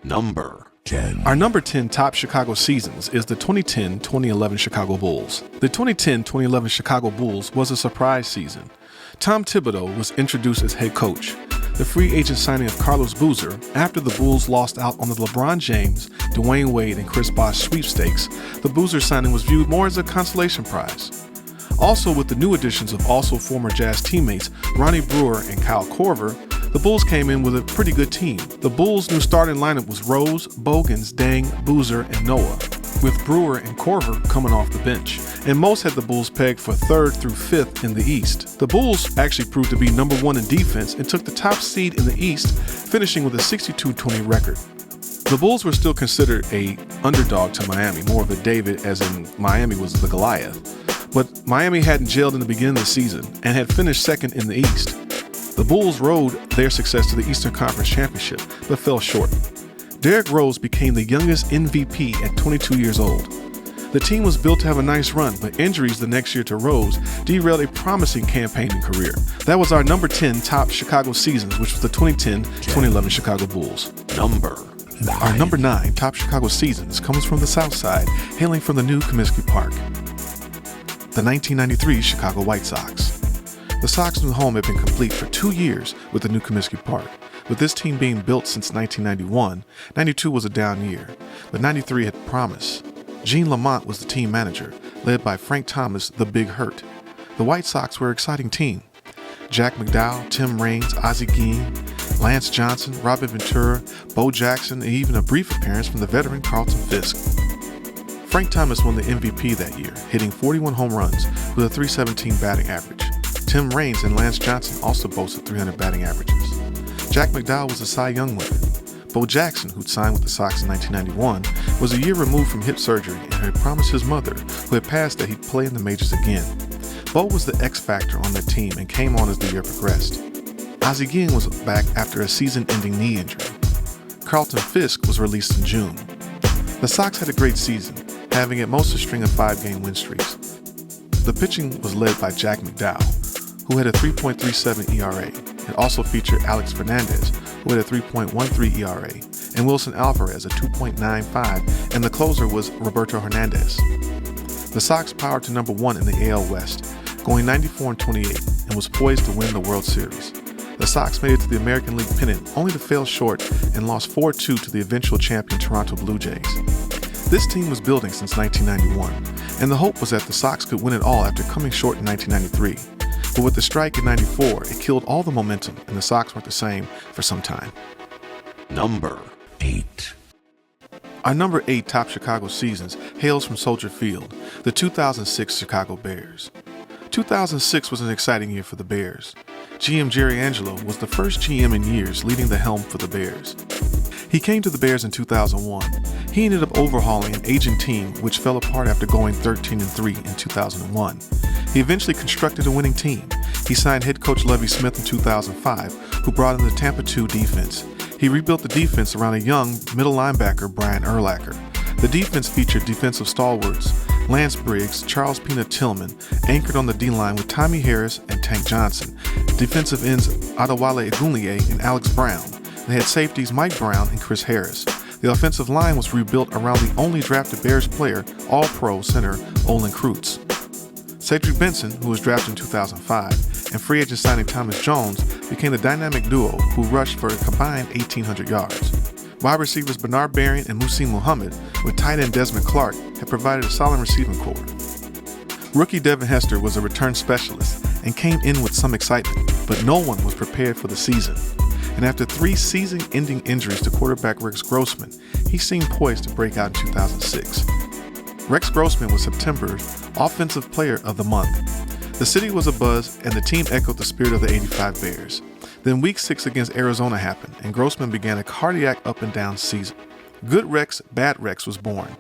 Number 10. Our number 10 top Chicago seasons is the 2010-2011 Chicago Bulls. The 2010-2011 Chicago Bulls was a surprise season. Tom Thibodeau was introduced as head coach. The free agent signing of Carlos Boozer after the Bulls lost out on the LeBron James, Dwayne Wade, and Chris Bosh sweepstakes. The Boozer signing was viewed more as a consolation prize. Also, with the new additions of also former Jazz teammates Ronnie Brewer and Kyle Korver, the Bulls came in with a pretty good team. The Bulls' new starting lineup was Rose, Bogans, Dang, Boozer, and Noah, with Brewer and Korver coming off the bench. And most had the Bulls pegged for 3rd through 5th in the East. The Bulls actually proved to be number 1 in defense and took the top seed in the East, finishing with a 62-20 record. The Bulls were still considered a underdog to Miami, more of a David as in Miami was the Goliath. But Miami hadn't gelled in the beginning of the season and had finished 2nd in the East. The Bulls rode their success to the Eastern Conference Championship, but fell short. Derrick Rose became the youngest MVP at 22 years old. The team was built to have a nice run, but injuries the next year to Rose derailed a promising campaigning career. That was our number 10 top Chicago seasons, which was the 2010-2011 Chicago Bulls. Our number 9 top Chicago seasons comes from the South Side, hailing from the new Comiskey Park. The 1993 Chicago White Sox. The Sox' new home had been complete for 2 years with the new Comiskey Park. With this team being built since 1991, 92 was a down year, but 93 had promise. Gene Lamont was the team manager, led by Frank Thomas, the Big Hurt. The White Sox were an exciting team. Jack McDowell, Tim Raines, Ozzie Guillen, Lance Johnson, Robin Ventura, Bo Jackson, and even a brief appearance from the veteran Carlton Fisk. Frank Thomas won the MVP that year, hitting 41 home runs with a .317 batting average. Tim Raines and Lance Johnson also boasted 300 batting averages. Jack McDowell was a Cy Young winner. Bo Jackson, who'd signed with the Sox in 1991, was a year removed from hip surgery and had promised his mother, who had passed, that he'd play in the majors again. Bo was the X factor on that team and came on as the year progressed. Ozzie Guillen was back after a season-ending knee injury. Carlton Fisk was released in June. The Sox had a great season, having at most a string of 5-game win streaks. The pitching was led by Jack McDowell, who had a 3.37 ERA. It also featured Alex Fernandez, who had a 3.13 ERA, and Wilson Alvarez, a 2.95, and the closer was Roberto Hernandez. The Sox powered to number 1 in the AL West, going 94-28, and was poised to win the World Series. The Sox made it to the American League pennant, only to fail short and lost 4-2 to the eventual champion Toronto Blue Jays. This team was building since 1991, and the hope was that the Sox could win it all after coming short in 1993. But with the strike in 94, it killed all the momentum, and the Sox weren't the same for some time. Number 8. Our number 8 top Chicago seasons hails from Soldier Field, the 2006 Chicago Bears. 2006 was an exciting year for the Bears. GM Jerry Angelo was the first GM in years leading the helm for the Bears. He came to the Bears in 2001. He ended up overhauling an aging team which fell apart after going 13-3 in 2001. He eventually constructed a winning team. He signed head coach Lovie Smith in 2005, who brought in the Tampa 2 defense. He rebuilt the defense around a young middle linebacker, Brian Urlacher. The defense featured defensive stalwarts Lance Briggs, Charles Pina Tillman, anchored on the D-line with Tommy Harris and Tank Johnson, defensive ends Adewale Egunliye and Alex Brown. They had safeties Mike Brown and Chris Harris. The offensive line was rebuilt around the only drafted Bears player, All-Pro center Olin Kreutz. Cedric Benson, who was drafted in 2005, and free agent signing Thomas Jones became the dynamic duo who rushed for a combined 1,800 yards. Wide receivers Bernard Berrian and Muhsin Muhammad, with tight end Desmond Clark, had provided a solid receiving corps. Rookie Devin Hester was a return specialist and came in with some excitement, but no one was prepared for the season. And after 3 season-ending injuries to quarterback Rex Grossman, he seemed poised to break out in 2006. Rex Grossman was September's Offensive Player of the Month. The city was abuzz, and the team echoed the spirit of the '85 Bears. Then Week 6 against Arizona happened, and Grossman began a cardiac up-and-down season. Good Rex, Bad Rex was born.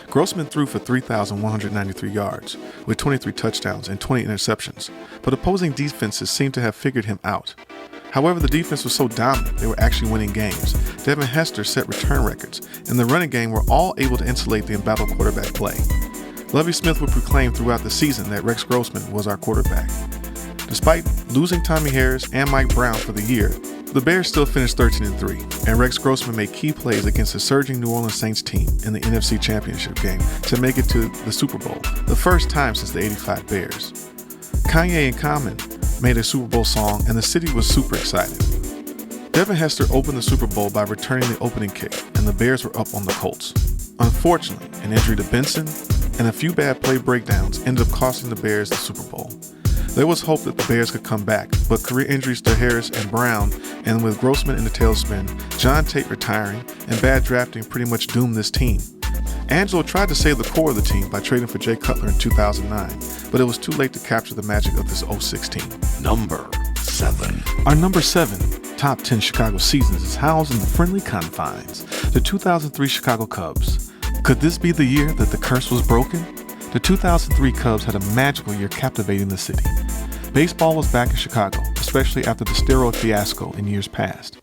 Grossman threw for 3,193 yards, with 23 touchdowns and 20 interceptions, but opposing defenses seemed to have figured him out. However, the defense was so dominant, they were actually winning games. Devin Hester set return records, and the running game were all able to insulate the embattled quarterback play. Lovie Smith would proclaim throughout the season that Rex Grossman was our quarterback. Despite losing Tommy Harris and Mike Brown for the year, The Bears still finished 13-3, and Rex Grossman made key plays against the surging New Orleans Saints team in the NFC Championship game to make it to the Super Bowl, the first time since the '85 Bears. Kanye and Common made a Super Bowl song, and the city was super excited. Devin Hester opened the Super Bowl by returning the opening kick, and the Bears were up on the Colts. Unfortunately, an injury to Benson and a few bad play breakdowns ended up costing the Bears the Super Bowl. There was hope that the Bears could come back, but career injuries to Harris and Brown, and with Grossman in the tailspin, John Tate retiring, and bad drafting pretty much doomed this team. Angelo tried to save the core of the team by trading for Jay Cutler in 2009, but it was too late to capture the magic of this '06 team. Number 7. Our number 7 top 10 Chicago seasons is housed in the friendly confines, the 2003 Chicago Cubs. Could this be the year that the curse was broken? The 2003 Cubs had a magical year captivating the city. Baseball was back in Chicago, especially after the steroid fiasco in years past.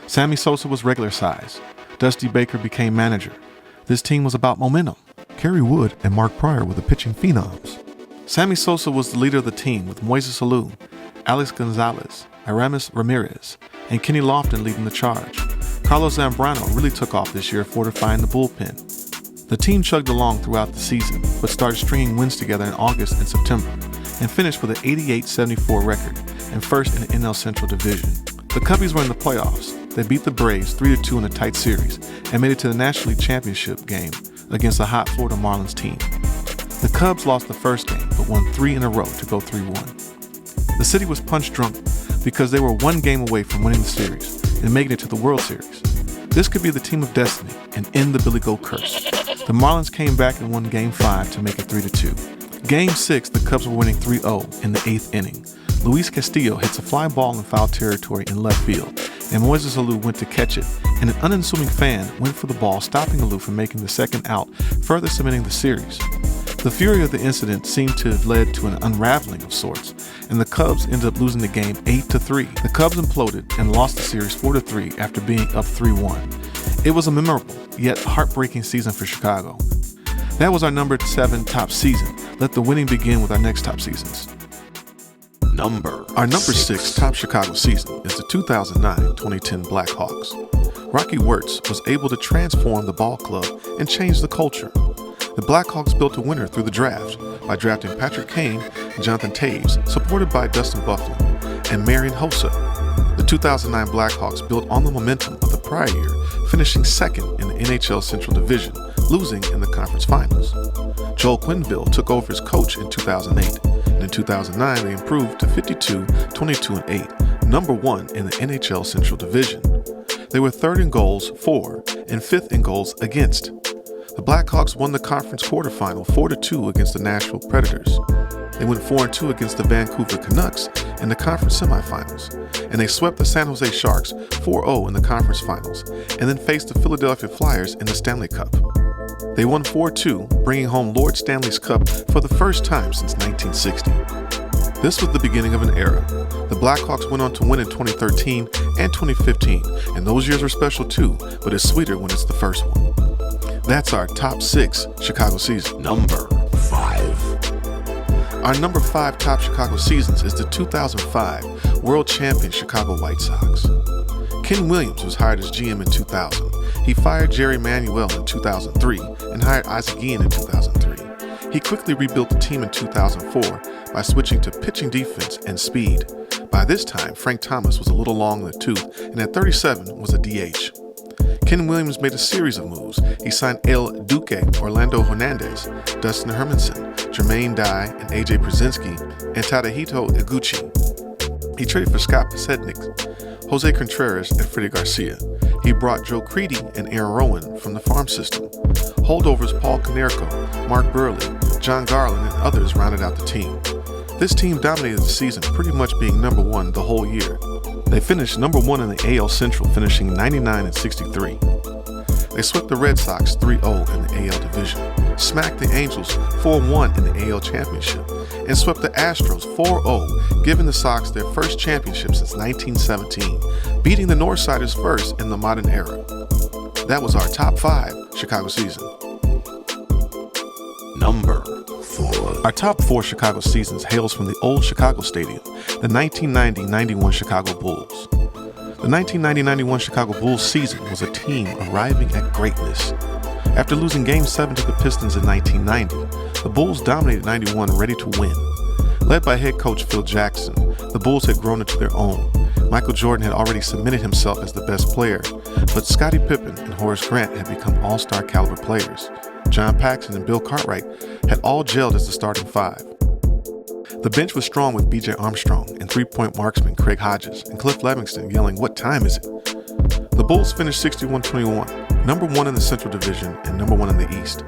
Sammy Sosa was regular size. Dusty Baker became manager. This team was about momentum. Kerry Wood and Mark Pryor were the pitching phenoms. Sammy Sosa was the leader of the team with Moises Alou, Alex Gonzalez, Aramis Ramirez, and Kenny Lofton leading the charge. Carlos Zambrano really took off this year, fortifying the bullpen. The team chugged along throughout the season, but started stringing wins together in August and September, and finished with an 88-74 record and first in the NL Central Division. The Cubbies were in the playoffs. They beat the Braves 3-2 in a tight series and made it to the National League Championship game against a hot Florida Marlins team. The Cubs lost the first game, but won 3 in a row to go 3-1. The city was punch drunk because they were one game away from winning the series and making it to the World Series. This could be the team of destiny and end the Billy Goat curse. The Marlins came back and won Game 5 to make it 3-2. Game 6, the Cubs were winning 3-0 in the 8th inning. Luis Castillo hits a fly ball in foul territory in left field, and Moises Alou went to catch it, and an unassuming fan went for the ball, stopping Alou from making the second out, further cementing the series. The fury of the incident seemed to have led to an unraveling of sorts, and the Cubs ended up losing the game 8-3. The Cubs imploded and lost the series 4-3 after being up 3-1. It was a memorable, yet heartbreaking season for Chicago. That was our number 7 top season. Let the winning begin with our next top seasons. Our number 6 top Chicago season is the 2009-2010 Blackhawks. Rocky Wirtz was able to transform the ball club and change the culture. The Blackhawks built a winner through the draft by drafting Patrick Kane and Jonathan Taves, supported by Dustin Byfuglien and Marian Hossa. The 2009 Blackhawks built on the momentum of the prior year, finishing second in the NHL Central Division, losing in the conference finals. Joel Quenneville took over as coach in 2008, and in 2009 they improved to 52, 22, and 8, number 1 in the NHL Central Division. They were 3rd in goals for and 5th in goals against. The Blackhawks won the conference quarterfinal 4-2 against the Nashville Predators. They went 4-2 against the Vancouver Canucks in the conference semifinals, and they swept the San Jose Sharks 4-0 in the conference finals, and then faced the Philadelphia Flyers in the Stanley Cup. They won 4-2, bringing home Lord Stanley's Cup for the first time since 1960. This was the beginning of an era. The Blackhawks went on to win in 2013 and 2015, and those years were special too, but it's sweeter when it's the first one. That's our top 6 Chicago season. Number 5. Our number 5 top Chicago seasons is the 2005 World Champion Chicago White Sox. Ken Williams was hired as GM in 2000. He fired Jerry Manuel in 2003 and hired Isaac Guillen in 2003. He quickly rebuilt the team in 2004 by switching to pitching defense and speed. By this time, Frank Thomas was a little long in the tooth and at 37 was a DH. Ken Williams made a series of moves. He signed El Duque, Orlando Hernandez, Dustin Hermanson, Jermaine Dye, and AJ Przinsky, and Tadahito Iguchi. He traded for Scott Pasednik, Jose Contreras, and Freddie Garcia. He brought Joe Creedy and Aaron Rowan from the farm system. Holdovers Paul Konerko, Mark Burley, John Garland, and others rounded out the team. This team dominated the season, pretty much being number 1 the whole year. They finished number 1 in the AL Central, finishing 99-63. They swept the Red Sox 3-0 in the AL Division, smacked the Angels 4-1 in the AL Championship, and swept the Astros 4-0, giving the Sox their first championship since 1917, beating the Northsiders first in the modern era. That was our top 5 Chicago season. Number 4. Our top 4 Chicago seasons hails from the old Chicago Stadium, the 1990-91 Chicago Bulls. The 1990-91 Chicago Bulls season was a team arriving at greatness. After losing Game 7 to the Pistons in 1990, the Bulls dominated 91, ready to win. Led by head coach Phil Jackson, the Bulls had grown into their own. Michael Jordan had already cemented himself as the best player, but Scottie Pippen and Horace Grant had become all-star caliber players. John Paxson and Bill Cartwright had all gelled as the starting five. The bench was strong with B.J. Armstrong and three-point marksman Craig Hodges and Cliff Levingston yelling, "What time is it?" The Bulls finished 61-21, number 1 in the Central Division and number 1 in the East,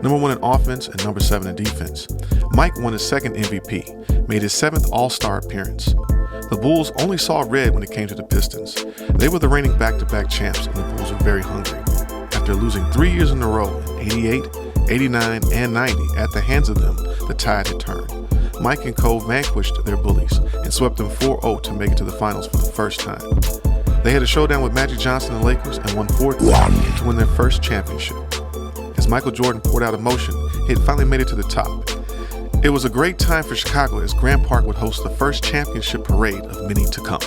number 1 in offense and number 7 in defense. Mike won his second MVP, made his 7th All-Star appearance. The Bulls only saw red when it came to the Pistons. They were the reigning back-to-back champs, and the Bulls were very hungry. After losing 3 years in a row in 88, 89, and 90 at the hands of them, the tide had turned. Mike and Co vanquished their bullies and swept them 4-0 to make it to the finals for the first time. They had a showdown with Magic Johnson and the Lakers and won 4-3 to win their first championship. As Michael Jordan poured out emotion, he had finally made it to the top. It was a great time for Chicago as Grant Park would host the first championship parade of many to come.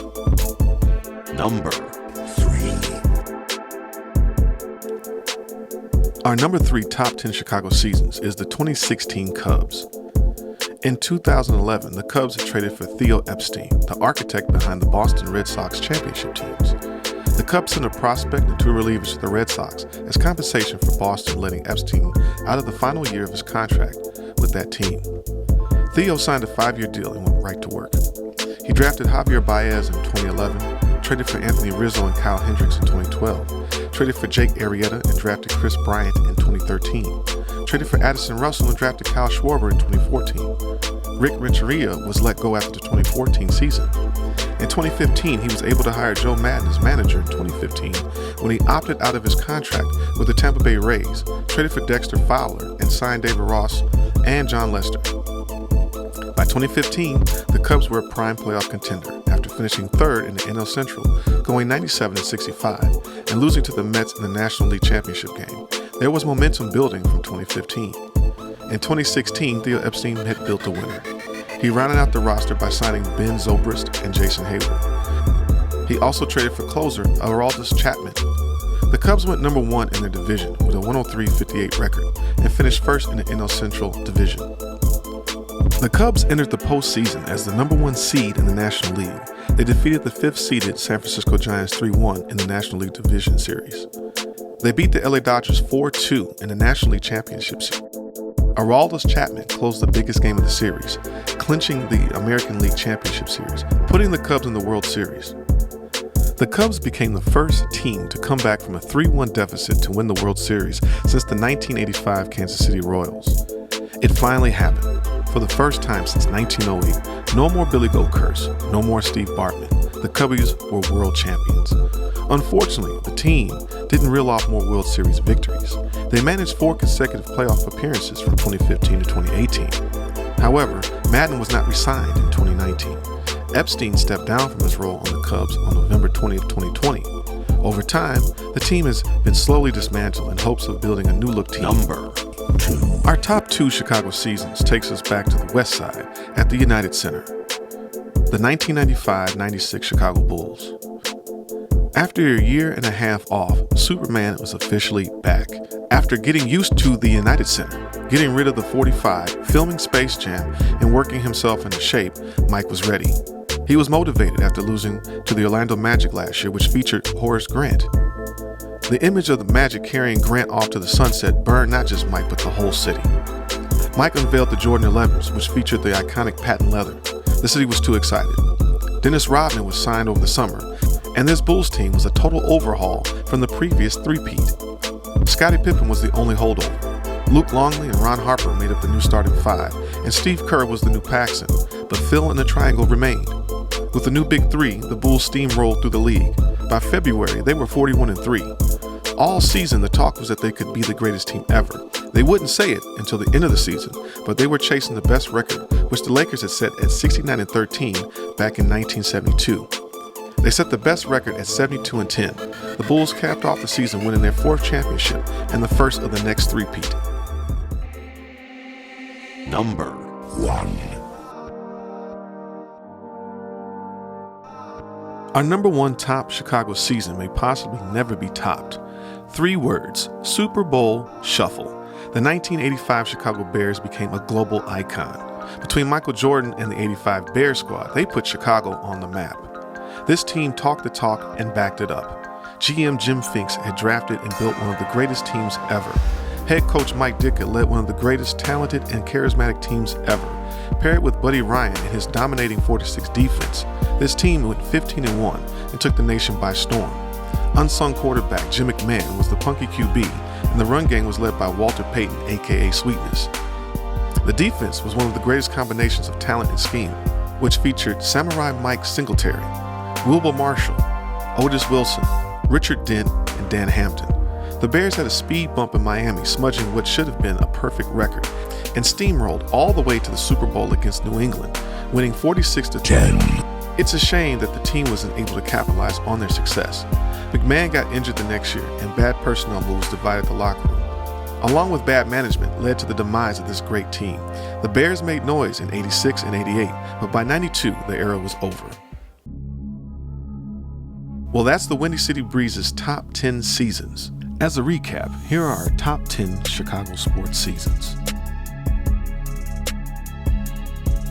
Number 3. Our number 3 top 10 Chicago seasons is the 2016 Cubs. In 2011, the Cubs had traded for Theo Epstein, the architect behind the Boston Red Sox championship teams. The Cubs sent a prospect and 2 relievers to the Red Sox as compensation for Boston letting Epstein out of the final year of his contract with that team. Theo signed a 5-year deal and went right to work. He drafted Javier Baez in 2011, traded for Anthony Rizzo and Kyle Hendricks in 2012, traded for Jake Arrieta and drafted Chris Bryant in 2013, traded for Addison Russell and drafted Kyle Schwarber in 2014. Rick Renteria was let go after the 2014 season. In 2015, he was able to hire Joe Madden as manager in 2015 when he opted out of his contract with the Tampa Bay Rays, traded for Dexter Fowler, and signed David Ross and John Lester. By 2015, the Cubs were a prime playoff contender after finishing 3rd in the NL Central, going 97-65, and losing to the Mets in the National League Championship game. There was momentum building from 2015. In 2016, Theo Epstein had built a winner. He rounded out the roster by signing Ben Zobrist and Jason Hayward. He also traded for closer Aroldis Chapman. The Cubs went number 1 in their division with a 103-58 record and finished 1st in the NL Central Division. The Cubs entered the postseason as the number 1 seed in the National League. They defeated the 5th-seeded San Francisco Giants 3-1 in the National League Division Series. They beat the LA Dodgers 4-2 in the National League Championship Series. Aroldis Chapman closed the biggest game of the series, clinching the American League Championship Series, putting the Cubs in the World Series. The Cubs became the first team to come back from a 3-1 deficit to win the World Series since the 1985 Kansas City Royals. It finally happened. For the first time since 1908, no more Billy Goat Curse, no more Steve Bartman. The Cubbies were world champions. Unfortunately, the team didn't reel off more World Series victories. They managed 4 consecutive playoff appearances from 2015 to 2018. However, Madden was not re-signed in 2019. Epstein stepped down from his role on the Cubs on November 20th, 2020. Over time, the team has been slowly dismantled in hopes of building a new-look team. Number 2. Our top 2 Chicago seasons takes us back to the West Side at the United Center. The 1995-96 Chicago Bulls. After a year and a half off, Superman was officially back. After getting used to the United Center, getting rid of the 45, filming Space Jam, and working himself into shape, Mike was ready. He was motivated after losing to the Orlando Magic last year, which featured Horace Grant. The image of the Magic carrying Grant off to the sunset burned not just Mike, but the whole city. Mike unveiled the Jordan 11s, which featured the iconic patent leather. The city was too excited. Dennis Rodman was signed over the summer, and this Bulls team was a total overhaul from the previous three-peat. Scottie Pippen was the only holdover. Luke Longley and Ron Harper made up the new starting 5, and Steve Kerr was the new Paxson, but Phil and the Triangle remained. With the new Big Three, the Bulls steamrolled through the league. By February, they were 41-3. All season, the talk was that they could be the greatest team ever. They wouldn't say it until the end of the season, but they were chasing the best record, which the Lakers had set at 69-13 back in 1972. They set the best record at 72-10. The Bulls capped off the season winning their 4th championship and the first of the next three-peat. Number 1. Our number one top Chicago season may possibly never be topped. 3 words: Super Bowl Shuffle. The 1985 Chicago Bears became a global icon. Between Michael Jordan and the '85 Bears squad, they put Chicago on the map. This team talked the talk and backed it up. GM Jim Finks had drafted and built one of the greatest teams ever. Head coach Mike Ditka led one of the greatest talented and charismatic teams ever. Paired with Buddy Ryan and his dominating 4-6 defense, this team went 15-1 and took the nation by storm. Unsung quarterback Jim McMahon was the punky QB, and the run game was led by Walter Payton, aka Sweetness. The defense was one of the greatest combinations of talent and scheme, which featured Samurai Mike Singletary, Wilbur Marshall, Otis Wilson, Richard Dent, and Dan Hampton. The Bears had a speed bump in Miami, smudging what should have been a perfect record, and steamrolled all the way to the Super Bowl against New England, winning 46-10. It's a shame that the team wasn't able to capitalize on their success. McMahon got injured the next year, and bad personnel moves divided the locker room. Along with bad management, led to the demise of this great team. The Bears made noise in '86 and '88, but by '92, the era was over. Well, that's the Windy City Breeze's top 10 seasons. As a recap, here are our top 10 Chicago sports seasons.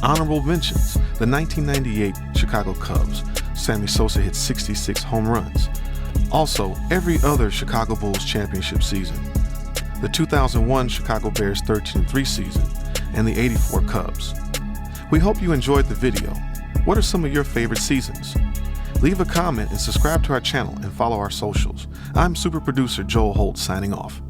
Honorable mentions: the 1998 Chicago Cubs. Sammy Sosa hit 66 home runs. Also, every other Chicago Bulls championship season. The 2001 Chicago Bears 13-3 season, and the '84 Cubs. We hope you enjoyed the video. What are some of your favorite seasons? Leave a comment and subscribe to our channel and follow our socials. I'm Super Producer Joel Holt signing off.